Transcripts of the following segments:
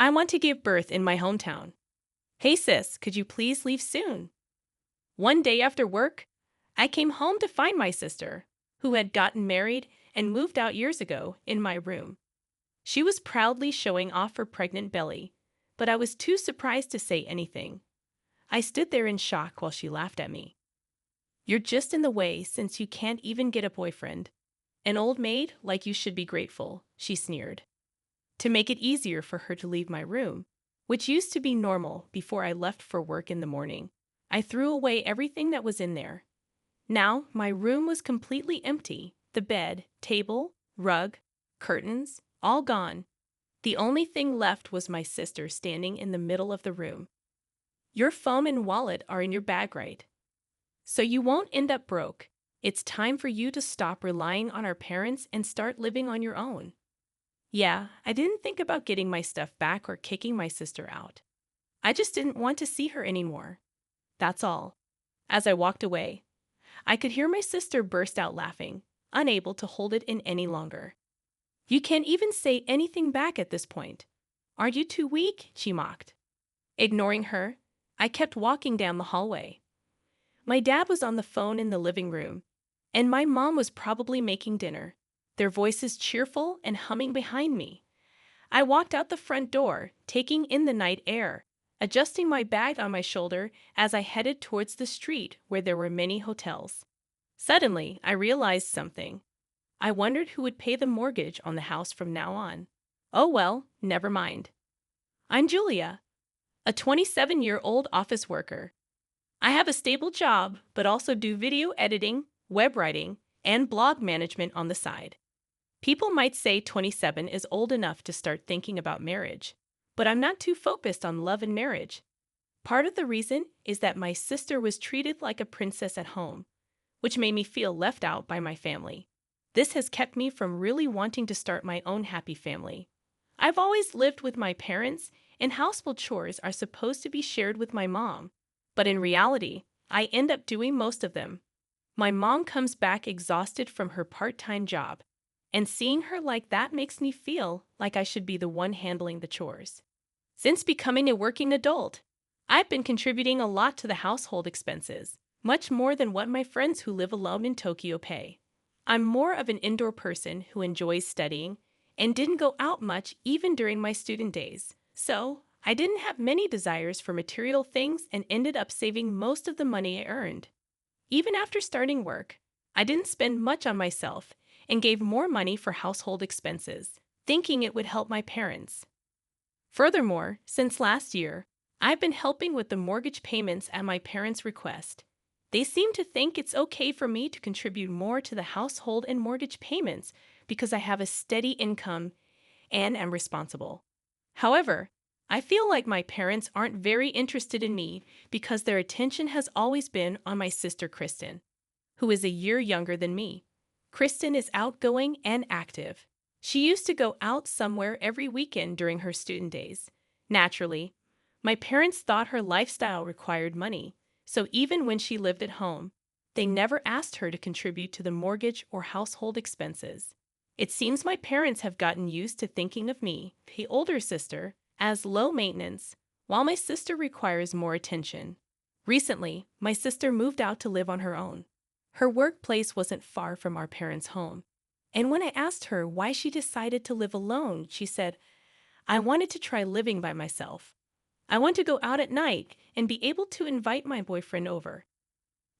I want to give birth in my hometown. Hey sis, could you please leave soon? One day after work, I came home to find my sister, who had gotten married and moved out years ago, in my room. She was proudly showing off her pregnant belly, but I was too surprised to say anything. I stood there in shock while she laughed at me. You're just in the way since you can't even get a boyfriend. An old maid like you should be grateful, she sneered. To make it easier for her to leave my room, which used to be normal before I left for work in the morning, I threw away everything that was in there. Now my room was completely empty, the bed, table, rug, curtains, all gone. The only thing left was my sister standing in the middle of the room. Your phone and wallet are in your bag, right? So you won't end up broke. It's time for you to stop relying on our parents and start living on your own. Yeah, I didn't think about getting my stuff back or kicking my sister out. I just didn't want to see her anymore. That's all. As I walked away, I could hear my sister burst out laughing, unable to hold it in any longer. You can't even say anything back at this point. Aren't you too weak? She mocked. Ignoring her, I kept walking down the hallway. My dad was on the phone in the living room, and my mom was probably making dinner, their voices cheerful and humming behind me. I walked out the front door, taking in the night air, adjusting my bag on my shoulder as I headed towards the street where there were many hotels. Suddenly, I realized something. I wondered who would pay the mortgage on the house from now on. Oh well, never mind. I'm Julia, a 27-year-old office worker. I have a stable job, but also do video editing, web writing, and blog management on the side. People might say 27 is old enough to start thinking about marriage, but I'm not too focused on love and marriage. Part of the reason is that my sister was treated like a princess at home, which made me feel left out by my family. This has kept me from really wanting to start my own happy family. I've always lived with my parents, and household chores are supposed to be shared with my mom. But in reality, I end up doing most of them. My mom comes back exhausted from her part-time job, and seeing her like that makes me feel like I should be the one handling the chores. Since becoming a working adult, I've been contributing a lot to the household expenses, much more than what my friends who live alone in Tokyo pay. I'm more of an indoor person who enjoys studying and didn't go out much even during my student days, so I didn't have many desires for material things and ended up saving most of the money I earned. Even after starting work, I didn't spend much on myself and gave more money for household expenses, thinking it would help my parents. Furthermore, since last year, I've been helping with the mortgage payments at my parents' request. They seem to think it's okay for me to contribute more to the household and mortgage payments because I have a steady income and am responsible. However, I feel like my parents aren't very interested in me because their attention has always been on my sister Kristen, who is a year younger than me. Kristen is outgoing and active. She used to go out somewhere every weekend during her student days. Naturally, my parents thought her lifestyle required money, so even when she lived at home, they never asked her to contribute to the mortgage or household expenses. It seems my parents have gotten used to thinking of me, the older sister, as low maintenance, while my sister requires more attention. Recently, my sister moved out to live on her own. Her workplace wasn't far from our parents' home, and when I asked her why she decided to live alone, she said, I wanted to try living by myself. I want to go out at night and be able to invite my boyfriend over.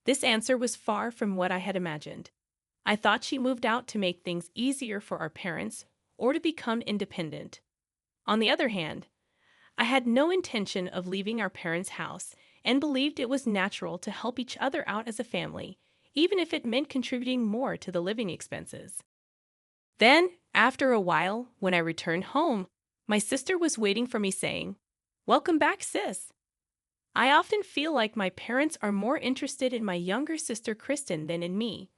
This answer was far from what I had imagined. I thought she moved out to make things easier for our parents or to become independent. On the other hand, I had no intention of leaving our parents' house and believed it was natural to help each other out as a family, even if it meant contributing more to the living expenses. Then, after a while, when I returned home, my sister was waiting for me saying, Welcome back, sis. I often feel like my parents are more interested in my younger sister Kristen than in me.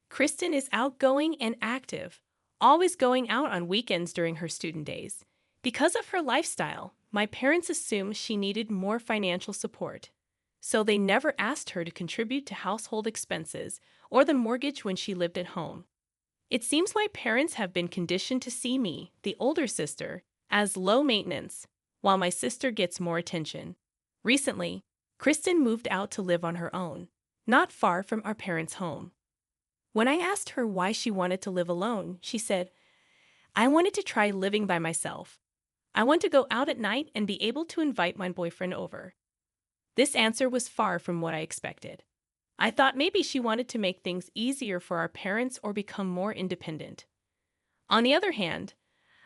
Kristen is outgoing and active, always going out on weekends during her student days. Because of her lifestyle, my parents assumed she needed more financial support, so they never asked her to contribute to household expenses or the mortgage when she lived at home. It seems my parents have been conditioned to see me, the older sister, as low maintenance, while my sister gets more attention. Recently, Kristen moved out to live on her own, not far from our parents' home. When I asked her why she wanted to live alone, she said, "I wanted to try living by myself. I want to go out at night and be able to invite my boyfriend over." This answer was far from what I expected. I thought maybe she wanted to make things easier for our parents or become more independent. On the other hand,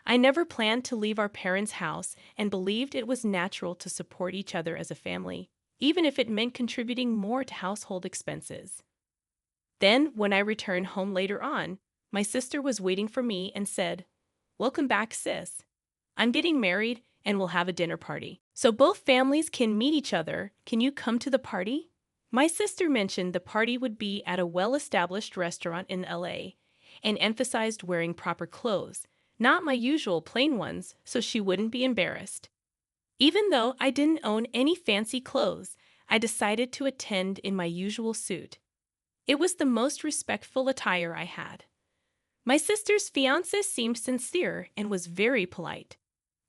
I never planned to leave our parents' house and believed it was natural to support each other as a family, even if it meant contributing more to household expenses. Then, when I returned home later on, my sister was waiting for me and said, "Welcome back, sis. I'm getting married and we'll have a dinner party. So both families can meet each other. Can you come to the party?" My sister mentioned the party would be at a well-established restaurant in LA and emphasized wearing proper clothes, not my usual plain ones, so she wouldn't be embarrassed. Even though I didn't own any fancy clothes, I decided to attend in my usual suit. It was the most respectful attire I had. My sister's fiancé seemed sincere and was very polite.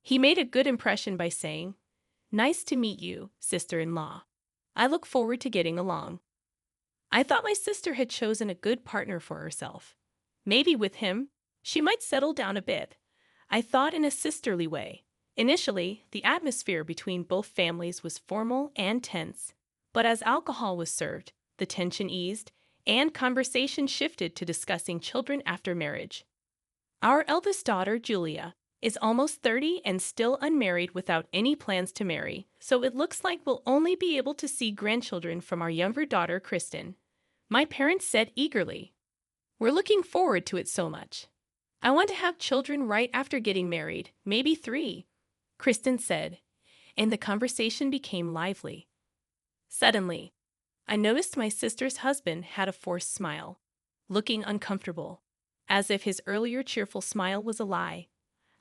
He made a good impression by saying, "Nice to meet you, sister-in-law. I look forward to getting along." I thought my sister had chosen a good partner for herself. Maybe with him, she might settle down a bit. I thought in a sisterly way. Initially, the atmosphere between both families was formal and tense, but as alcohol was served, the tension eased, and conversation shifted to discussing children after marriage. Our eldest daughter, Julia, is almost 30 and still unmarried without any plans to marry, so it looks like we'll only be able to see grandchildren from our younger daughter, Kristen. My parents said eagerly, "We're looking forward to it so much. I want to have children right after getting married, maybe 3, Kristen said, and the conversation became lively. Suddenly, I noticed my sister's husband had a forced smile, looking uncomfortable, as if his earlier cheerful smile was a lie.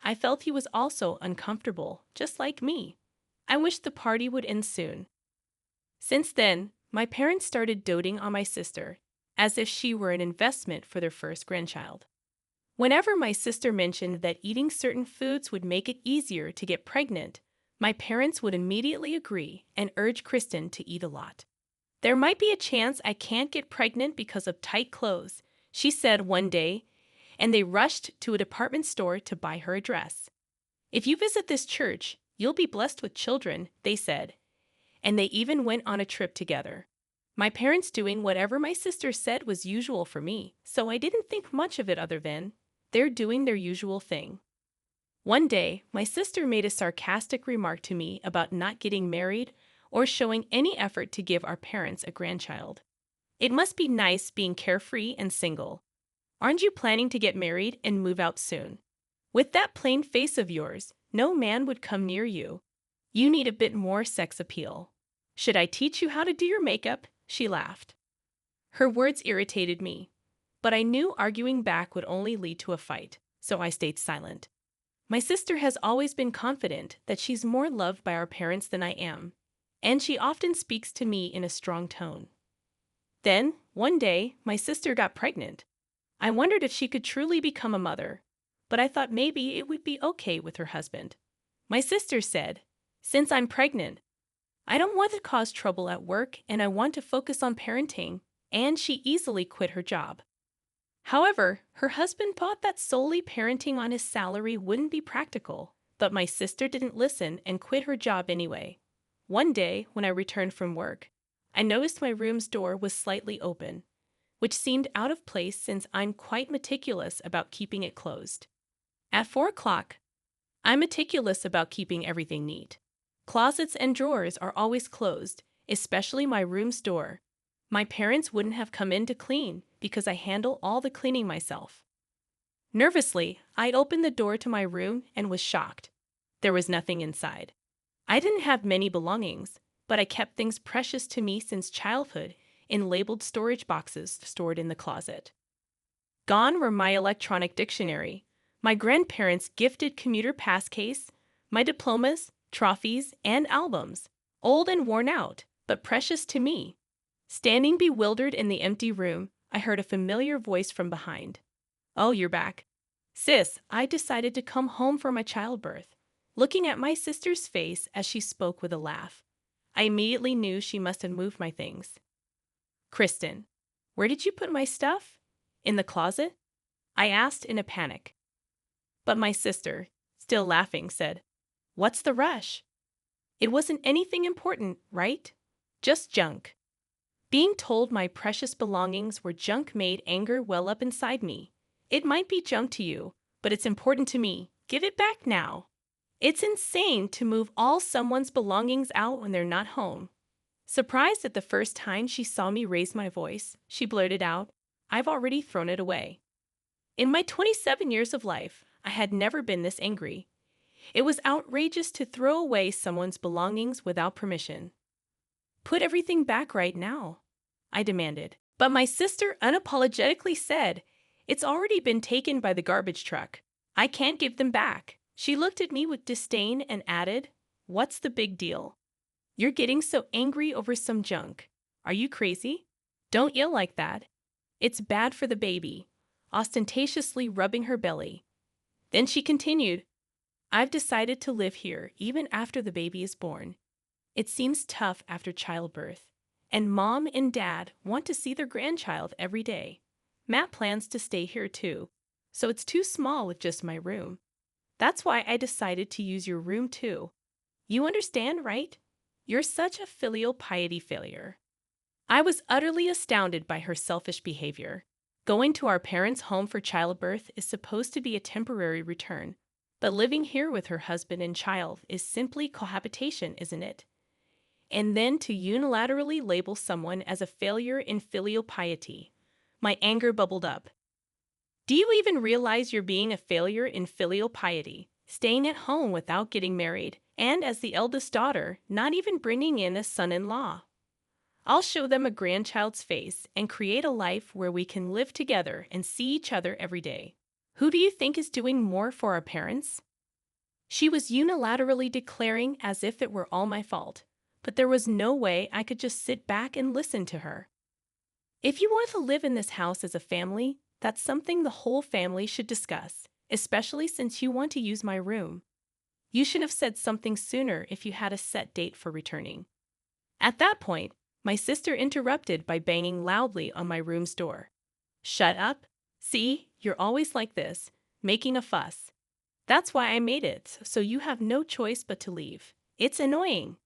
I felt he was also uncomfortable, just like me. I wished the party would end soon. Since then, my parents started doting on my sister, as if she were an investment for their first grandchild. Whenever my sister mentioned that eating certain foods would make it easier to get pregnant, my parents would immediately agree and urge Kristen to eat a lot. "There might be a chance I can't get pregnant because of tight clothes," she said one day, and they rushed to a department store to buy her a dress. "If you visit this church, you'll be blessed with children," they said, and they even went on a trip together. My parents doing whatever my sister said was usual for me, so I didn't think much of it other than, they're doing their usual thing. One day, my sister made a sarcastic remark to me about not getting married or showing any effort to give our parents a grandchild. "It must be nice being carefree and single. Aren't you planning to get married and move out soon? With that plain face of yours, no man would come near you. You need a bit more sex appeal. Should I teach you how to do your makeup?" she laughed. Her words irritated me, but I knew arguing back would only lead to a fight, so I stayed silent. My sister has always been confident that she's more loved by our parents than I am, and she often speaks to me in a strong tone. Then, one day, my sister got pregnant. I wondered if she could truly become a mother, but I thought maybe it would be okay with her husband. My sister said, "Since I'm pregnant, I don't want to cause trouble at work and I want to focus on parenting," and she easily quit her job. However, her husband thought that solely parenting on his salary wouldn't be practical, but my sister didn't listen and quit her job anyway. One day, when I returned from work, I noticed my room's door was slightly open, which seemed out of place since I'm quite meticulous about keeping it closed. At 4 o'clock, I'm meticulous about keeping everything neat. Closets and drawers are always closed, especially my room's door. My parents wouldn't have come in to clean because I handle all the cleaning myself. Nervously, I'd opened the door to my room and was shocked. There was nothing inside. I didn't have many belongings, but I kept things precious to me since childhood in labeled storage boxes stored in the closet. Gone were my electronic dictionary, my grandparents' gifted commuter pass case, my diplomas, trophies, and albums, old and worn out, but precious to me. Standing bewildered in the empty room, I heard a familiar voice from behind. "Oh, you're back. Sis, I decided to come home for my childbirth. looking at my sister's face as she spoke with a laugh. I immediately knew she must have moved my things. Kristen, where did you put my stuff? In the closet? I asked in a panic. But my sister, still laughing, said, "What's the rush? It wasn't anything important, right? Just junk." Being told my precious belongings were junk made anger well up inside me. "It might be junk to you, but it's important to me. Give it back now." It's insane to move all someone's belongings out when they're not home. Surprised at the first time she saw me raise my voice, she blurted out, "I've already thrown it away." In my 27 years of life, I had never been this angry. It was outrageous to throw away someone's belongings without permission. "Put everything back right now," I demanded. But my sister unapologetically said, "It's already been taken by the garbage truck. I can't give them back." She looked at me with disdain and added, "What's the big deal? You're getting so angry over some junk. Are you crazy? Don't yell like that. It's bad for the baby," ostentatiously rubbing her belly. Then she continued, "I've decided to live here even after the baby is born. It seems tough after childbirth, and Mom and Dad want to see their grandchild every day. Matt plans to stay here too, so it's too small with just my room. That's why I decided to use your room too. You understand, right? You're such a filial piety failure." I was utterly astounded by her selfish behavior. Going to our parents' home for childbirth is supposed to be a temporary return, but living here with her husband and child is simply cohabitation, isn't it? And then to unilaterally label someone as a failure in filial piety. My anger bubbled up. "Do you even realize you're being a failure in filial piety, staying at home without getting married, and as the eldest daughter, not even bringing in a son-in-law? I'll show them a grandchild's face and create a life where we can live together and see each other every day. Who do you think is doing more for our parents?" She was unilaterally declaring as if it were all my fault, but there was no way I could just sit back and listen to her. If you want to live in this house as a family, that's something the whole family should discuss, especially since you want to use my room. You should have said something sooner if you had a set date for returning. At that point, my sister interrupted by banging loudly on my room's door. "Shut up. See, you're always like this, making a fuss. That's why I made it, so you have no choice but to leave. It's annoying."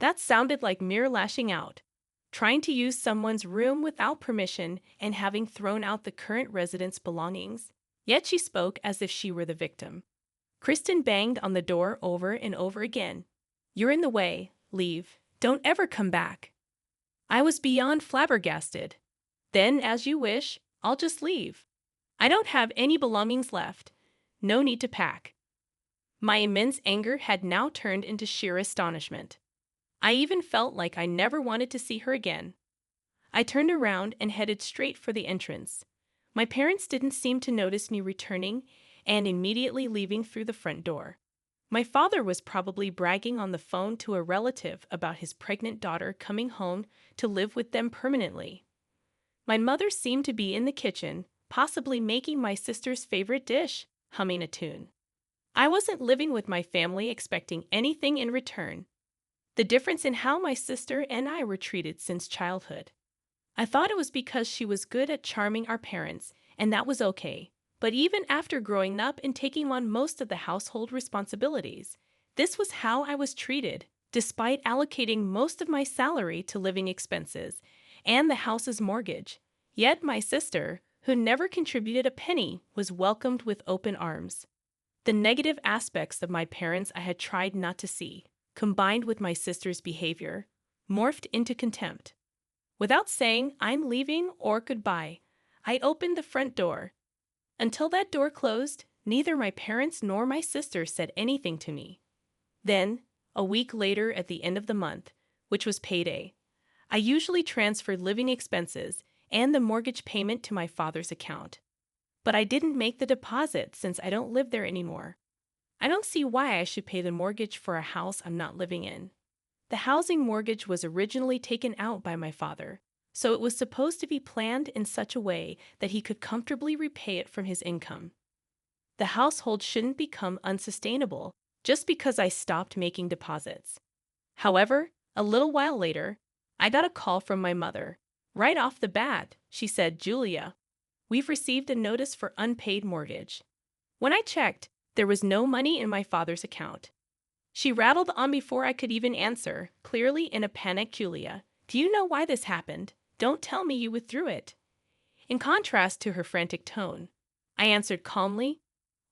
That sounded like mere lashing out. Trying to use someone's room without permission and having thrown out the current resident's belongings. Yet she spoke as if she were the victim. Kristen banged on the door over and over again. "You're in the way. Leave. Don't ever come back." I was beyond flabbergasted. "Then, as you wish, I'll just leave. I don't have any belongings left. No need to pack." My immense anger had now turned into sheer astonishment. I even felt like I never wanted to see her again. I turned around and headed straight for the entrance. My parents didn't seem to notice me returning and immediately leaving through the front door. My father was probably bragging on the phone to a relative about his pregnant daughter coming home to live with them permanently. My mother seemed to be in the kitchen, possibly making my sister's favorite dish, humming a tune. I wasn't living with my family expecting anything in return. The difference in how my sister and I were treated since childhood. I thought it was because she was good at charming our parents, and that was okay. But even after growing up and taking on most of the household responsibilities, this was how I was treated, despite allocating most of my salary to living expenses and the house's mortgage. Yet my sister, who never contributed a penny, was welcomed with open arms. The negative aspects of my parents I had tried not to see, combined with my sister's behavior, morphed into contempt. Without saying "I'm leaving" or "goodbye," I opened the front door. Until that door closed, neither my parents nor my sister said anything to me. Then, a week later at the end of the month, which was payday, I usually transferred living expenses and the mortgage payment to my father's account. But I didn't make the deposit since I don't live there anymore. I don't see why I should pay the mortgage for a house I'm not living in. The housing mortgage was originally taken out by my father, so it was supposed to be planned in such a way that he could comfortably repay it from his income. The household shouldn't become unsustainable just because I stopped making deposits. However, a little while later, I got a call from my mother. Right off the bat, she said, "Julia, we've received a notice for unpaid mortgage." When I checked, there was no money in my father's account. She rattled on before I could even answer, clearly in a panic. "Julia, do you know why this happened? Don't tell me you withdrew it." In contrast to her frantic tone, I answered calmly,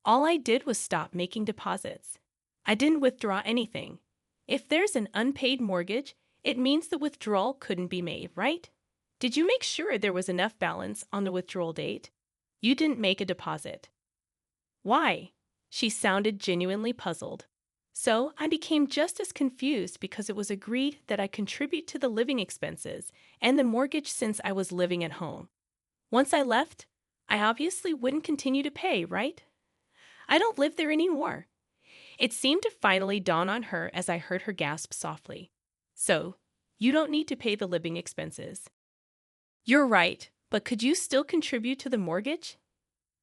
"All I did was stop making deposits. I didn't withdraw anything. If there's an unpaid mortgage, it means the withdrawal couldn't be made, right? Did you make sure there was enough balance on the withdrawal date? You didn't make a deposit." "Why?" She sounded genuinely puzzled. So I became just as confused because it was agreed that I contribute to the living expenses and the mortgage since I was living at home. Once I left, I obviously wouldn't continue to pay, right? I don't live there anymore. It seemed to finally dawn on her as I heard her gasp softly. "So, you don't need to pay the living expenses." "You're right, but could you still contribute to the mortgage?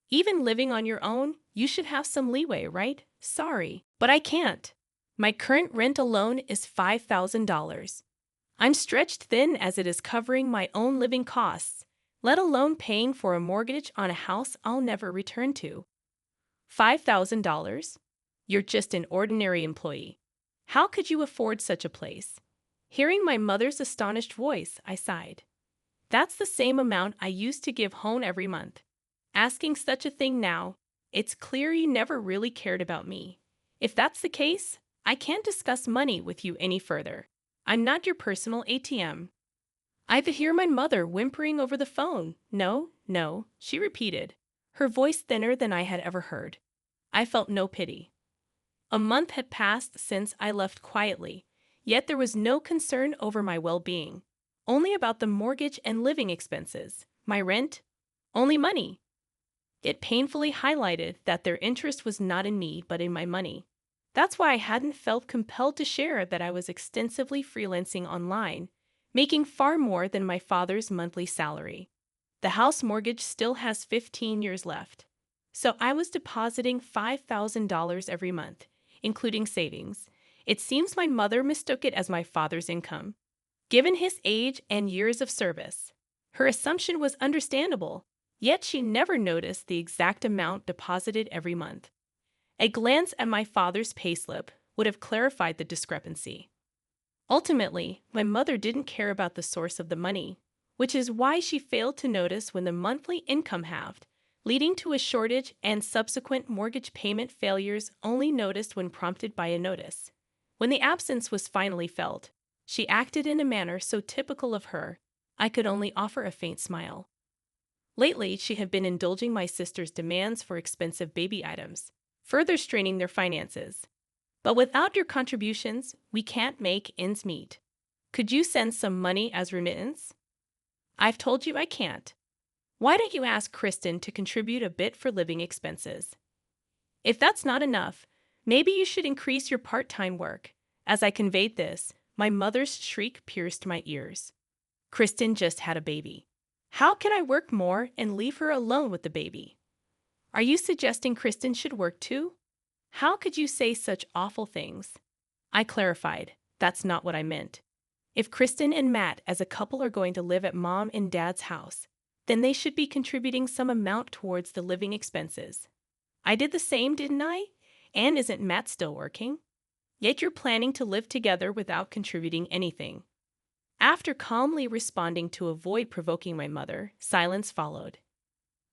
Even living on your own, you should have some leeway, right?" "Sorry, but I can't. My current rent alone is $5,000. I'm stretched thin as it is covering my own living costs, let alone paying for a mortgage on a house I'll never return to." $5,000? You're just an ordinary employee. How could you afford such a place? Hearing my mother's astonished voice, I sighed. That's the same amount I used to give home every month. Asking such a thing now, it's clear you never really cared about me. If that's the case, I can't discuss money with you any further. I'm not your personal ATM. I could hear my mother whimpering over the phone. "No, no," she repeated, her voice thinner than I had ever heard. I felt no pity. A month had passed since I left quietly, yet there was no concern over my well-being. Only about the mortgage and living expenses, my rent, only money. It painfully highlighted that their interest was not in me but in my money. That's why I hadn't felt compelled to share that I was extensively freelancing online, making far more than my father's monthly salary. The house mortgage still has 15 years left, so I was depositing $5,000 every month, including savings. It seems my mother mistook it as my father's income. Given his age and years of service, her assumption was understandable, yet she never noticed the exact amount deposited every month. A glance at my father's payslip would have clarified the discrepancy. Ultimately, my mother didn't care about the source of the money, which is why she failed to notice when the monthly income halved, leading to a shortage and subsequent mortgage payment failures only noticed when prompted by a notice. When the absence was finally felt, she acted in a manner so typical of her, I could only offer a faint smile. Lately, she had been indulging my sister's demands for expensive baby items, further straining their finances. "But without your contributions, we can't make ends meet. Could you send some money as remittance?" "I've told you I can't. Why don't you ask Kristen to contribute a bit for living expenses? If that's not enough, maybe you should increase your part-time work." As I conveyed this, my mother's shriek pierced my ears. "Kristen just had a baby. How can I work more and leave her alone with the baby? Are you suggesting Kristen should work too? How could you say such awful things?" I clarified, that's not what I meant. If Kristen and Matt as a couple are going to live at Mom and Dad's house, then they should be contributing some amount towards the living expenses. I did the same, didn't I? And isn't Matt still working? Yet you're planning to live together without contributing anything. After calmly responding to avoid provoking my mother, silence followed.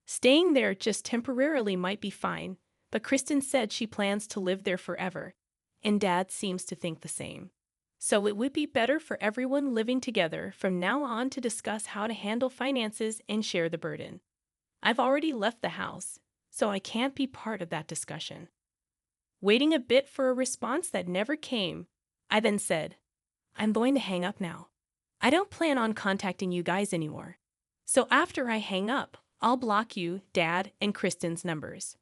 Staying there just temporarily might be fine, but Kristen said she plans to live there forever, and Dad seems to think the same. So it would be better for everyone living together from now on to discuss how to handle finances and share the burden. I've already left the house, so I can't be part of that discussion. Waiting a bit for a response that never came, I then said, "I'm going to hang up now. I don't plan on contacting you guys anymore. So after I hang up, I'll block you, Dad, and Kristen's numbers.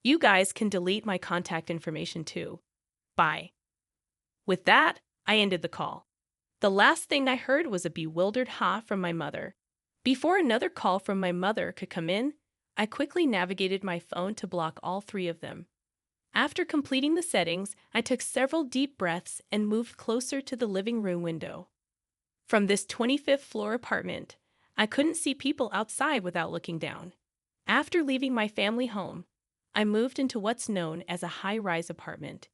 You guys can delete my contact information too. Bye." With that, I ended the call. The last thing I heard was a bewildered ha from my mother. Before another call from my mother could come in, I quickly navigated my phone to block all three of them. After completing the settings, I took several deep breaths and moved closer to the living room window. From this 25th floor apartment, I couldn't see people outside without looking down. After leaving my family home, I moved into what's known as a high-rise apartment.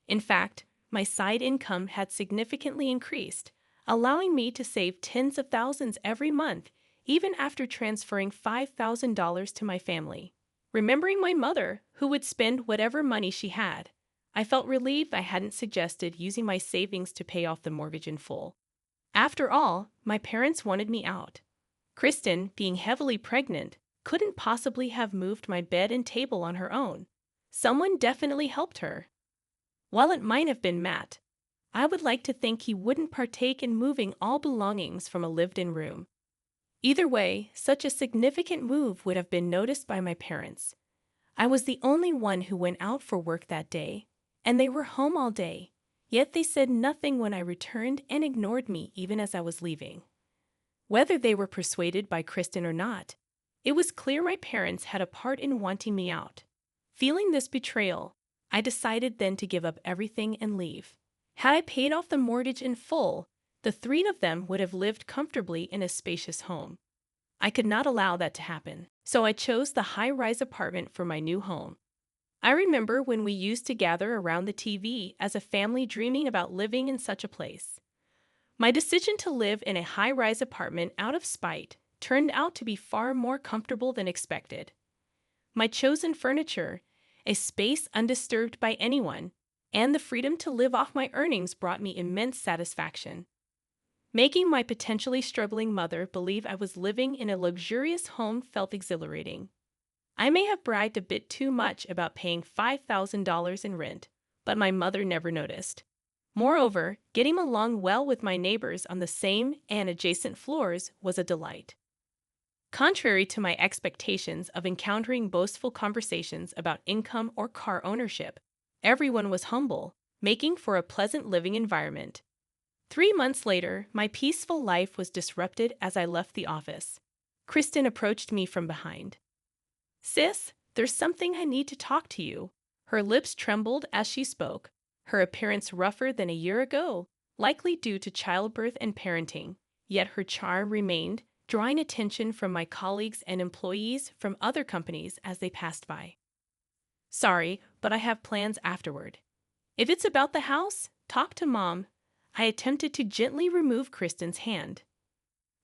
In fact, my side income had significantly increased, allowing me to save tens of thousands every month, even after transferring $5,000 to my family. Remembering my mother, who would spend whatever money she had, I felt relieved I hadn't suggested using my savings to pay off the mortgage in full. After all, my parents wanted me out. Kristen, being heavily pregnant, couldn't possibly have moved my bed and table on her own. Someone definitely helped her. While it might have been Matt, I would like to think he wouldn't partake in moving all belongings from a lived-in room. Either way, such a significant move would have been noticed by my parents. I was the only one who went out for work that day, and they were home all day, yet they said nothing when I returned and ignored me even as I was leaving. Whether they were persuaded by Kristen or not, it was clear my parents had a part in wanting me out. Feeling this betrayal, I decided then to give up everything and leave. Had I paid off the mortgage in full, the three of them would have lived comfortably in a spacious home. I could not allow that to happen, so I chose the high-rise apartment for my new home. I remember when we used to gather around the TV as a family dreaming about living in such a place. My decision to live in a high-rise apartment out of spite turned out to be far more comfortable than expected. My chosen furniture, a space undisturbed by anyone, and the freedom to live off my earnings brought me immense satisfaction. Making my potentially struggling mother believe I was living in a luxurious home felt exhilarating. I may have bragged a bit too much about paying $5,000 in rent, but my mother never noticed. Moreover, getting along well with my neighbors on the same and adjacent floors was a delight. Contrary to my expectations of encountering boastful conversations about income or car ownership, everyone was humble, making for a pleasant living environment. 3 months later, my peaceful life was disrupted as I left the office. Kristen approached me from behind. "Sis, there's something I need to talk to you." Her lips trembled as she spoke, her appearance rougher than a year ago, likely due to childbirth and parenting, yet her charm remained, drawing attention from my colleagues and employees from other companies as they passed by. "Sorry, but I have plans afterward. If it's about the house, talk to Mom." I attempted to gently remove Kristen's hand.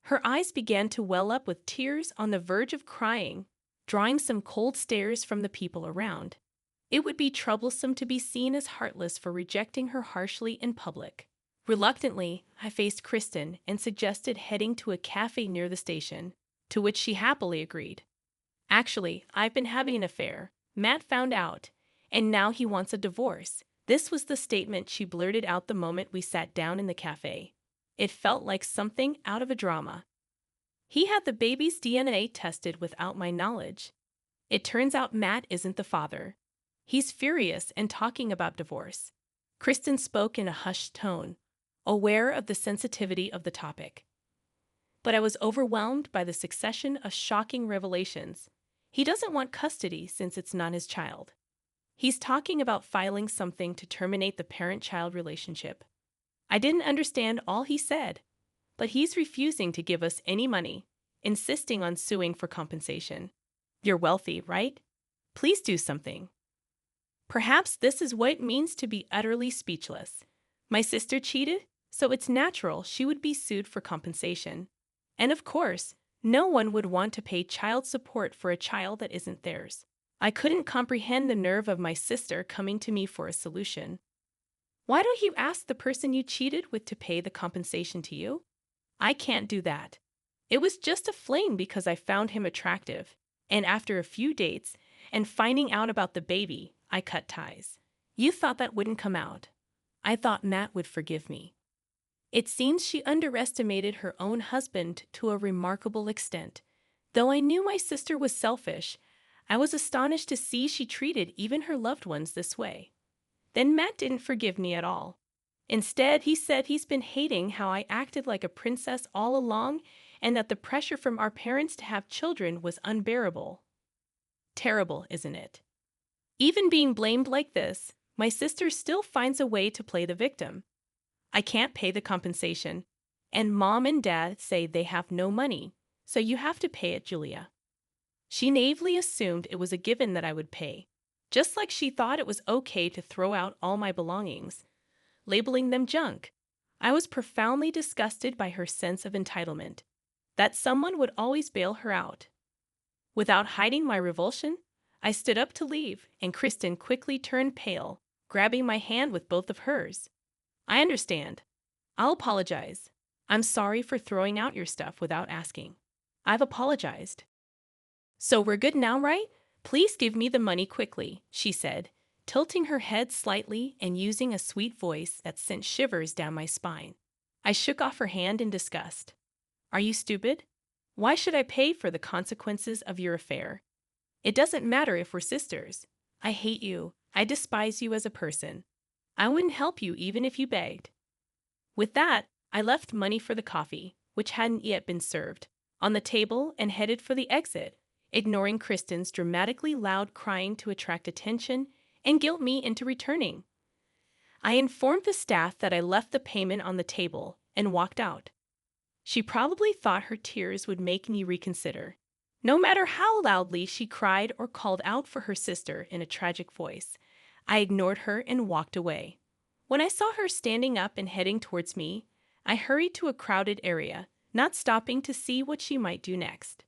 Her eyes began to well up with tears on the verge of crying, drawing some cold stares from the people around. It would be troublesome to be seen as heartless for rejecting her harshly in public. Reluctantly, I faced Kristen and suggested heading to a cafe near the station, to which she happily agreed. "Actually, I've been having an affair. Matt found out, and now he wants a divorce." This was the statement she blurted out the moment we sat down in the cafe. It felt like something out of a drama. "He had the baby's DNA tested without my knowledge. It turns out Matt isn't the father. He's furious and talking about divorce." Kristen spoke in a hushed tone, aware of the sensitivity of the topic. But I was overwhelmed by the succession of shocking revelations. He doesn't want custody since it's not his child. He's talking about filing something to terminate the parent-child relationship. I didn't understand all he said, but he's refusing to give us any money, insisting on suing for compensation. "You're wealthy, right? Please do something." Perhaps this is what it means to be utterly speechless. My sister cheated, so it's natural she would be sued for compensation. And of course, no one would want to pay child support for a child that isn't theirs. I couldn't comprehend the nerve of my sister coming to me for a solution. "Why don't you ask the person you cheated with to pay the compensation to you?" "I can't do that. It was just a fling because I found him attractive, and after a few dates and finding out about the baby, I cut ties." "You thought that wouldn't come out." "I thought Matt would forgive me." It seems she underestimated her own husband to a remarkable extent. Though I knew my sister was selfish, I was astonished to see she treated even her loved ones this way. Then Matt didn't forgive me at all. Instead, he said he's been hating how I acted like a princess all along and that the pressure from our parents to have children was unbearable. Terrible, isn't it? Even being blamed like this, my sister still finds a way to play the victim. I can't pay the compensation, and mom and dad say they have no money, so you have to pay it, Julia. She naively assumed it was a given that I would pay, just like she thought it was okay to throw out all my belongings, labeling them junk. I was profoundly disgusted by her sense of entitlement, that someone would always bail her out. Without hiding my revulsion, I stood up to leave, and Kristen quickly turned pale, grabbing my hand with both of hers. I understand. I'll apologize. I'm sorry for throwing out your stuff without asking. I've apologized. So we're good now, right? Please give me the money quickly, she said, tilting her head slightly and using a sweet voice that sent shivers down my spine. I shook off her hand in disgust. Are you stupid? Why should I pay for the consequences of your affair? It doesn't matter if we're sisters. I hate you. I despise you as a person. I wouldn't help you even if you begged. With that, I left money for the coffee, which hadn't yet been served, on the table and headed for the exit, ignoring Kristen's dramatically loud crying to attract attention and guilt me into returning. I informed the staff that I left the payment on the table and walked out. She probably thought her tears would make me reconsider. No matter how loudly she cried or called out for her sister in a tragic voice, I ignored her and walked away. When I saw her standing up and heading towards me, I hurried to a crowded area, not stopping to see what she might do next.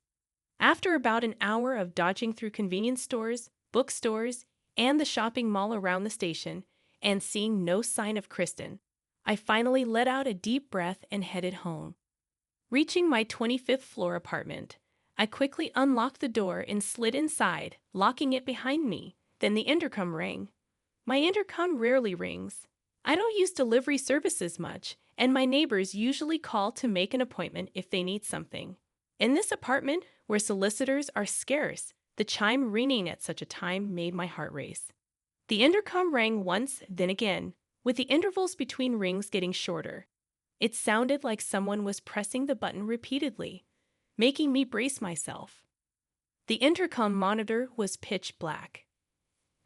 After about an hour of dodging through convenience stores, bookstores, and the shopping mall around the station, and seeing no sign of Kristen, I finally let out a deep breath and headed home. Reaching my 25th floor apartment, I quickly unlocked the door and slid inside, locking it behind me. Then the intercom rang. My intercom rarely rings. I don't use delivery services much, and my neighbors usually call to make an appointment if they need something. In this apartment, where solicitors are scarce, the chime ringing at such a time made my heart race. The intercom rang once, then again, with the intervals between rings getting shorter. It sounded like someone was pressing the button repeatedly, making me brace myself. The intercom monitor was pitch black.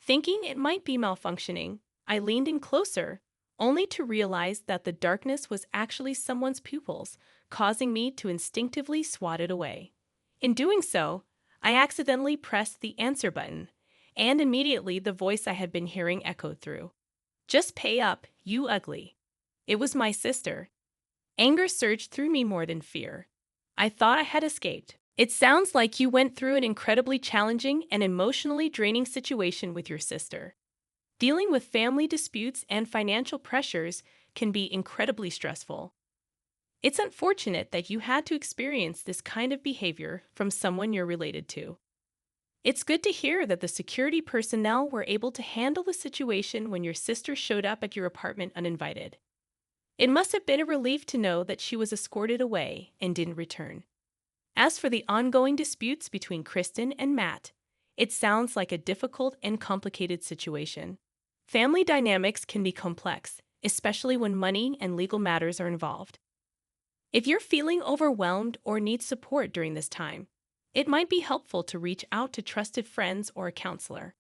Thinking it might be malfunctioning, I leaned in closer, only to realize that the darkness was actually someone's pupils, causing me to instinctively swat it away. In doing so, I accidentally pressed the answer button, and immediately the voice I had been hearing echoed through. Just pay up, you ugly. It was my sister. Anger surged through me more than fear. I thought I had escaped. It sounds like you went through an incredibly challenging and emotionally draining situation with your sister. Dealing with family disputes and financial pressures can be incredibly stressful. It's unfortunate that you had to experience this kind of behavior from someone you're related to. It's good to hear that the security personnel were able to handle the situation when your sister showed up at your apartment uninvited. It must have been a relief to know that she was escorted away and didn't return. As for the ongoing disputes between Kristen and Matt, it sounds like a difficult and complicated situation. Family dynamics can be complex, especially when money and legal matters are involved. If you're feeling overwhelmed or need support during this time, it might be helpful to reach out to trusted friends or a counselor.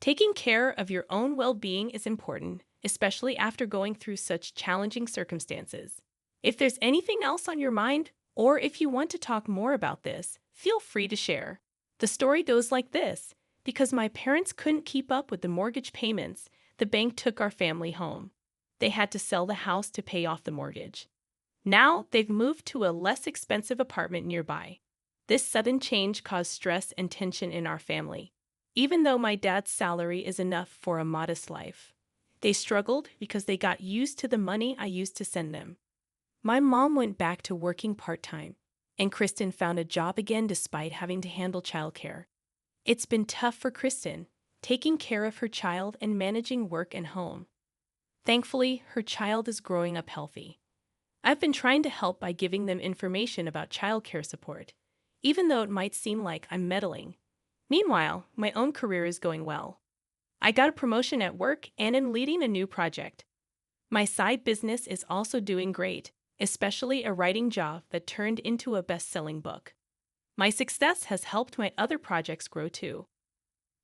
Taking care of your own well-being is important, especially after going through such challenging circumstances. If there's anything else on your mind, or if you want to talk more about this, feel free to share. The story goes like this. Because my parents couldn't keep up with the mortgage payments, the bank took our family home. They had to sell the house to pay off the mortgage. Now they've moved to a less expensive apartment nearby. This sudden change caused stress and tension in our family. Even though my dad's salary is enough for a modest life, they struggled because they got used to the money I used to send them. My mom went back to working part-time, and Kristen found a job again despite having to handle childcare. It's been tough for Kristen, taking care of her child and managing work and home. Thankfully, her child is growing up healthy. I've been trying to help by giving them information about childcare support, even though it might seem like I'm meddling. Meanwhile, my own career is going well. I got a promotion at work and am leading a new project. My side business is also doing great, especially a writing job that turned into a best-selling book. My success has helped my other projects grow too.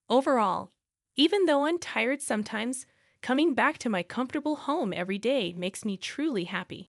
Overall, Even though I'm tired sometimes, coming back to my comfortable home every day makes me truly happy.